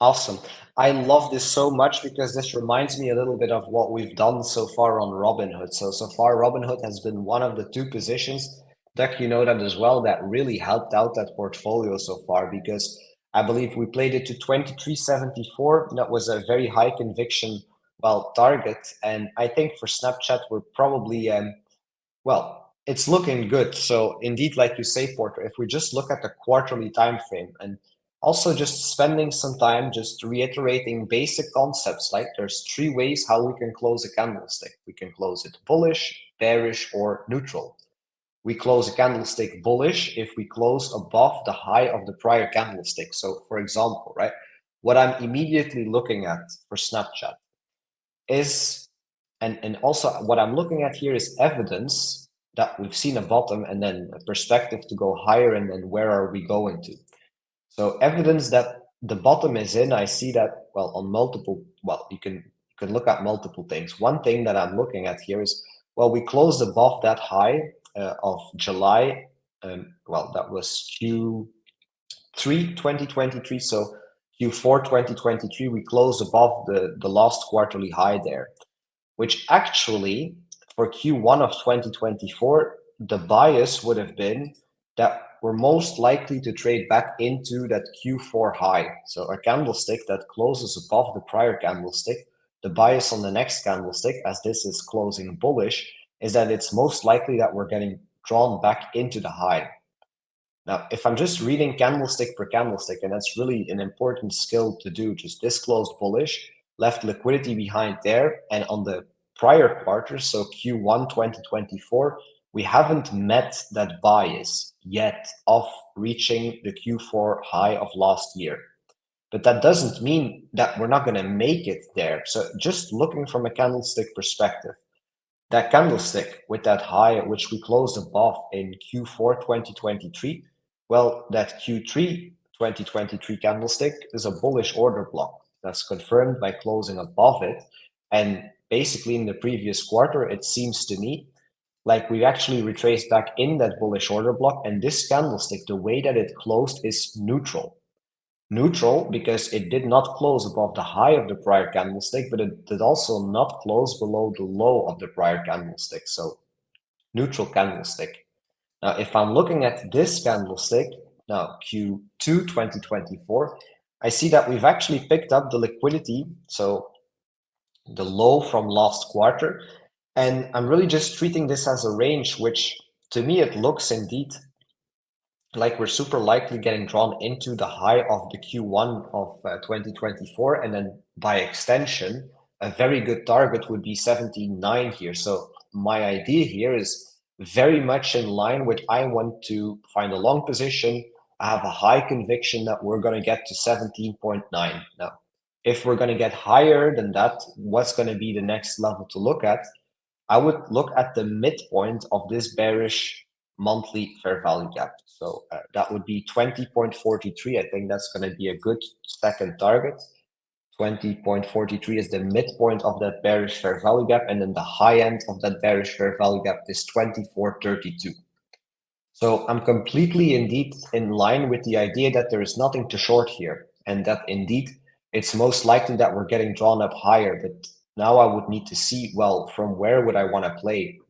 Awesome. I love this so much because this reminds me a little bit of what we've done so far on Robinhood. So far, Robinhood has been one of the two positions, Doug, you know that as well, that really helped out that portfolio so far because I believe we played it to 23.74. That was a very high conviction, well, target. And I think for Snapchat, we're probably well, it's looking good. So indeed, like you say, Porter, if we just look at the quarterly time frame and also just spending some time just reiterating basic concepts, like there's three ways how we can close a candlestick. We can close it bullish, bearish, or neutral. We close a candlestick bullish if we close above the high of the prior candlestick. So for example, right, what I'm immediately looking at for Snapchat is and also what I'm looking at here is evidence that we've seen a bottom and then a perspective to go higher and then where are we going to. So evidence that the bottom is in, I see that, well, on multiple, well, you can look at multiple things. One thing that I'm looking at here is, well, we closed above that high of July. Well, that was Q3 2023. So Q4 2023, we closed above the last quarterly high there, which actually for Q1 of 2024, the bias would have been that we're most likely to trade back into that Q4 high. So a candlestick that closes above the prior candlestick, the bias on the next candlestick, as this is closing bullish, is that it's most likely that we're getting drawn back into the high. Now, if I'm just reading candlestick per candlestick, and that's really an important skill to do, just this closed bullish, left liquidity behind there, and on the prior quarter, so Q1 2024, we haven't met that bias yet of reaching the Q4 high of last year. But that doesn't mean that we're not going to make it there. So just looking from a candlestick perspective, that candlestick with that high which we closed above in Q4 2023, well, that Q3 2023 candlestick is a bullish order block that's confirmed by closing above it. And basically in the previous quarter, it seems to me like we actually retraced back in that bullish order block. And this candlestick, the way that it closed is neutral. Neutral because it did not close above the high of the prior candlestick, but it did also not close below the low of the prior candlestick. So neutral candlestick. Now, if I'm looking at this candlestick, now Q2 2024, I see that we've actually picked up the liquidity, so the low from last quarter. And I'm really just treating this as a range, which to me, it looks indeed like we're super likely getting drawn into the high of the Q1 of 2024. And then by extension, a very good target would be 17.9 here. So my idea here is very much in line with I want to find a long position. I have a high conviction that we're going to get to 17.9. Now, if we're going to get higher than that, what's going to be the next level to look at? I would look at the midpoint of this bearish monthly fair value gap. So that would be 20.43. I think that's going to be a good second target. 20.43 is the midpoint of that bearish fair value gap. And then the high end of that bearish fair value gap is 24.32. So I'm completely indeed in line with the idea that there is nothing to short here. And that indeed it's most likely that we're getting drawn up higher. But now I would need to see, well, from where would I want to play?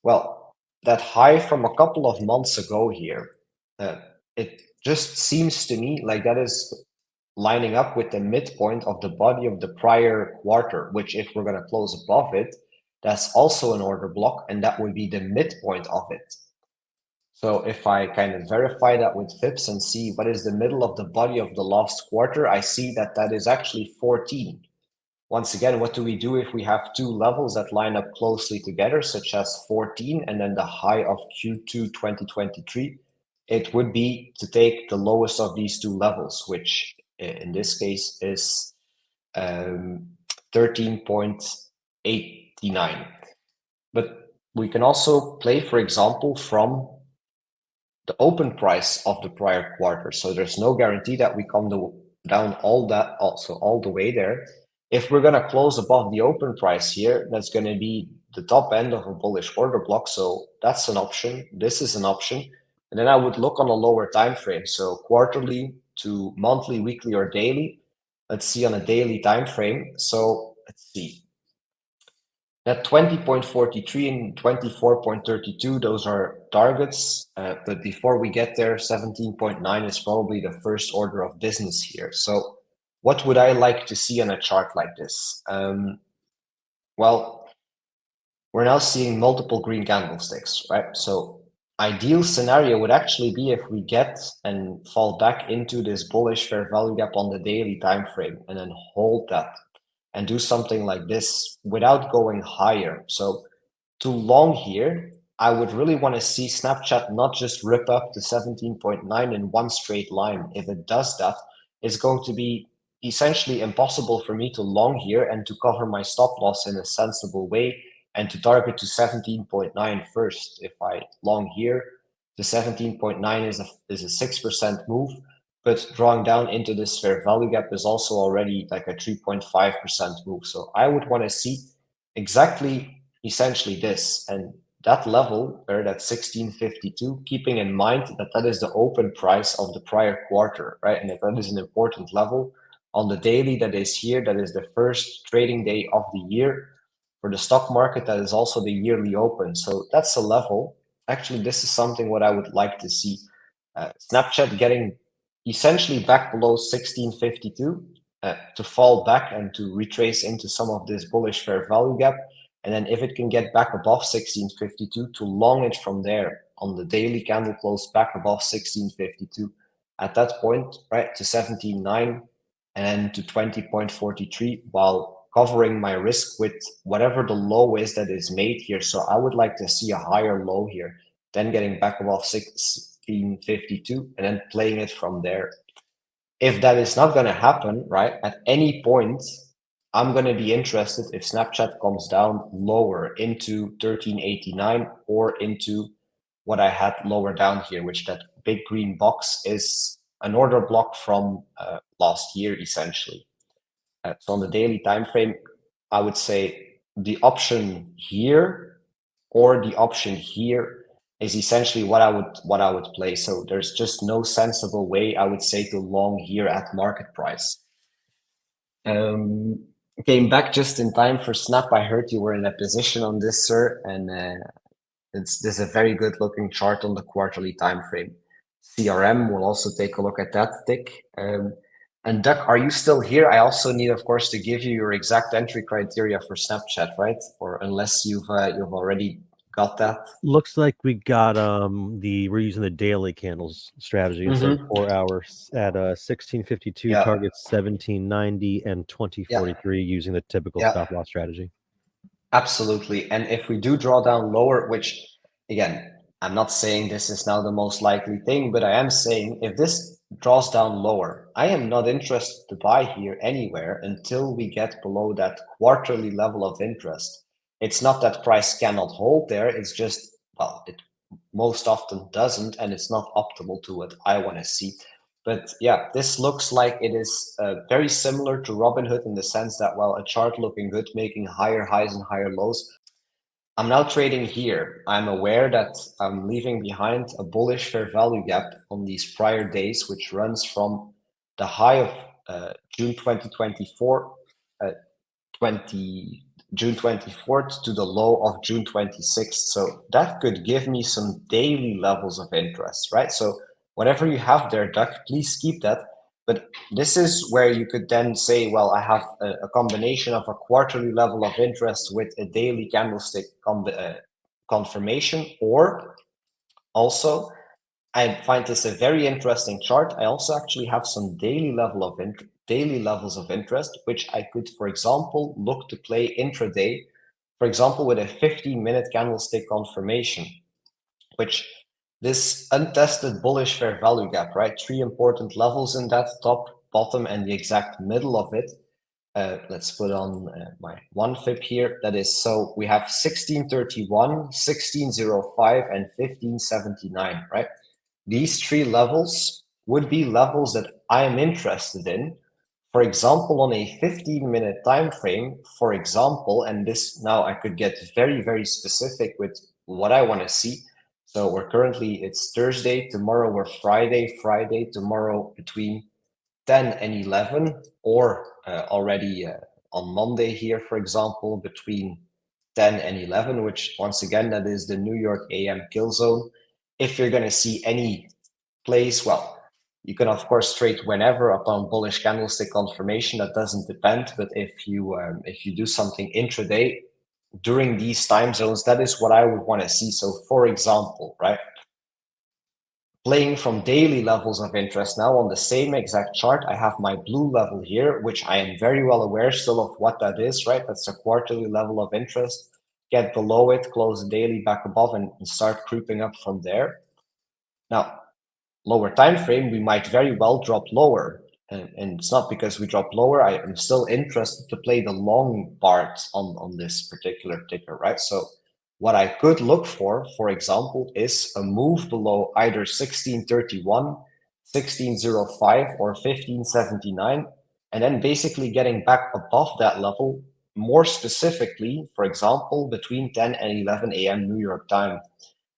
Well, that high from a couple of months ago here, uh, it just seems to me like that is lining up with the midpoint of the body of the prior quarter, which if we're going to close above it, that's also an order block, and that would be the midpoint of it. So if I kind of verify that with FIPS and see what is the middle of the body of the last quarter, I see that that is actually 14. Once again, what do we do if we have two levels that line up closely together, such as 14 and then the high of Q2 2023? It would be to take the lowest of these two levels, which in this case is 13.89. But we can also play, for example, from the open price of the prior quarter. So there's no guarantee that we come down all that also all the way there. If we're going to close above the open price here, that's going to be the top end of a bullish order block. So that's an option. This is an option. And then I would look on a lower time frame. So quarterly to monthly, weekly, or daily. let's see on a daily time frame. So let's see. That 20.43 and 24.32, those are targets. But before we get there, 17.9 is probably the first order of business here. So what would I like to see on a chart like this? Well, we're now seeing multiple green candlesticks, right? So ideal scenario would actually be if we get and fall back into this bullish fair value gap on the daily time frame and then hold that and do something like this without going higher. So to long here, I would really want to see Snapchat not just rip up to 17.9 in one straight line. If it does that, it's going to be essentially impossible for me to long here and to cover my stop loss in a sensible way and to target to 17.9 first. If I long here, the 17.9 is a 6% move, but drawing down into this fair value gap is also already like a 3.5% move. So I would want to see exactly essentially this and that level where that 1652, keeping in mind that that is the open price of the prior quarter, right? And if that is an important level on the daily that is here, that is the first trading day of the year for the stock market, that is also the yearly open. So that's a level. Actually, this is something what I would like to see. Snapchat getting essentially back below 1652 to fall back and to retrace into some of this bullish fair value gap. And then if it can get back above 1652 to long it from there on the daily candle close back above 1652 at that point, right, to 17.9 and to 20.43 while covering my risk with whatever the low is that is made here. So I would like to see a higher low here, then getting back above 1652 and then playing it from there. If that is not going to happen, right, at any point, I'm going to be interested if Snapchat comes down lower into 1389 or into what I had lower down here, which that big green box is an order block from last year, essentially. So on the daily time frame, I would say the option here or the option here is essentially what I would play. So there's just no sensible way I would say to long here at market price. Um, Came back just in time for Snap. I heard you were in a position on this, sir, and this is a very good looking chart on the quarterly time frame. CRM will also take a look at that, Dick. And Duck, are you still here? I also need, of course, to give you your exact entry criteria for Snapchat, right? Or unless you've already got that. Looks like we got we're using the daily candles strategy instead of Mm-hmm. 4 hours at 1652 Yeah, targets 1790 and yeah, 2043 using the typical yeah. stop loss strategy. Absolutely. And if we do draw down lower, which again, I'm not saying this is now the most likely thing, but I am saying if this draws down lower, I am not interested to buy here anywhere until we get below that quarterly level of interest. It's not that price cannot hold there, it's just, well, it most often doesn't, and it's not optimal to what I want to see. But yeah, this looks like it is very similar to Robinhood in the sense that, well, a chart looking good, making higher highs and higher lows. I'm now trading here. I'm aware that I'm leaving behind a bullish fair value gap on these prior days, which runs from the high of June 2024, uh, 20 June 24th to the low of June 26th. So that could give me some daily levels of interest, right? So whatever you have there, Duck, please keep that. But this is where you could then say, well, I have a combination of a quarterly level of interest with a daily candlestick confirmation, or also I find this a very interesting chart. I also actually have some daily levels of interest, which I could, for example, look to play intraday, for example, with a 15-minute candlestick confirmation, which this untested bullish fair value gap, right? Three important levels in that: top, bottom, and the exact middle of it. Let's put on my one fib here. That is, so we have 1631, 1605, and 1579, right? These three levels would be levels that I am interested in. For example, on a 15-minute time frame, for example, and this now I could get very, very specific with what I want to see. So we're currently, it's Thursday, tomorrow we're Friday, tomorrow between 10 and 11, or already on Monday here, for example, between 10 and 11, which once again, that is the New York AM kill zone. If you're going to see any place, well, you can of course trade whenever upon bullish candlestick confirmation. That doesn't depend, but if you do something intraday during these time zones, that is what I would want to see. So, for example, right, playing from daily levels of interest now on the same exact chart, I have my blue level here, which I am very well aware still of what that is, right? That's a quarterly level of interest. Get below it, close the daily back above, and start creeping up from there. Now, lower time frame, we might very well drop lower. And it's not because we drop lower, I am still interested to play the long part on this particular ticker, right? So what I could look for example, is a move below either 1631, 1605, or 1579, and then basically getting back above that level, more specifically, for example, between 10 and 11 a.m. New York time,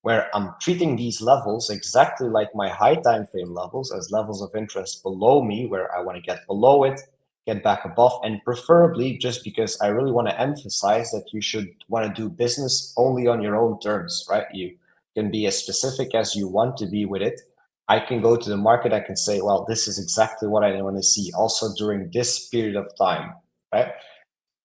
where I'm treating these levels exactly like my high time frame levels, as levels of interest below me, where I want to get below it, get back above, and preferably, just because I really want to emphasize that you should want to do business only on your own terms, right? You can be as specific as you want to be with it. I can go to the market, I can say, well, this is exactly what I want to see also during this period of time, right?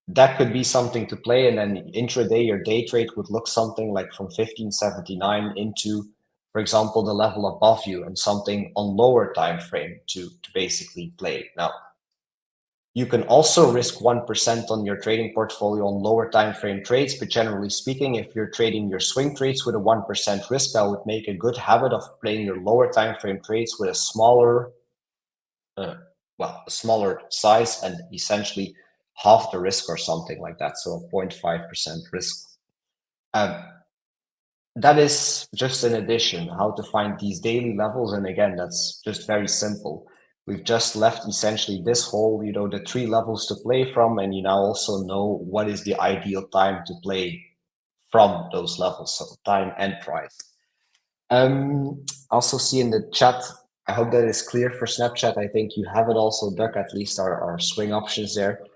That could be something to play. And then intraday, your day trade would look something like from 1579 into, for example, the level above you, and something on lower time frame to basically play. Now, you can also risk 1% on your trading portfolio on lower time frame trades, but generally speaking, if you're trading your swing trades with a 1% risk, I would make a good habit of playing your lower time frame trades with a smaller uh, a smaller size, and essentially half the risk or something like that. So a 0.5% risk. Um, that is just an addition, how to find these daily levels. And again, that's just very simple. We've just left essentially this whole, the three levels to play from, and you now also know what is the ideal time to play from those levels, so time and price. Also see in the chat, I hope that is clear for Snapchat. I think you have it also, Duck, at least our swing options there.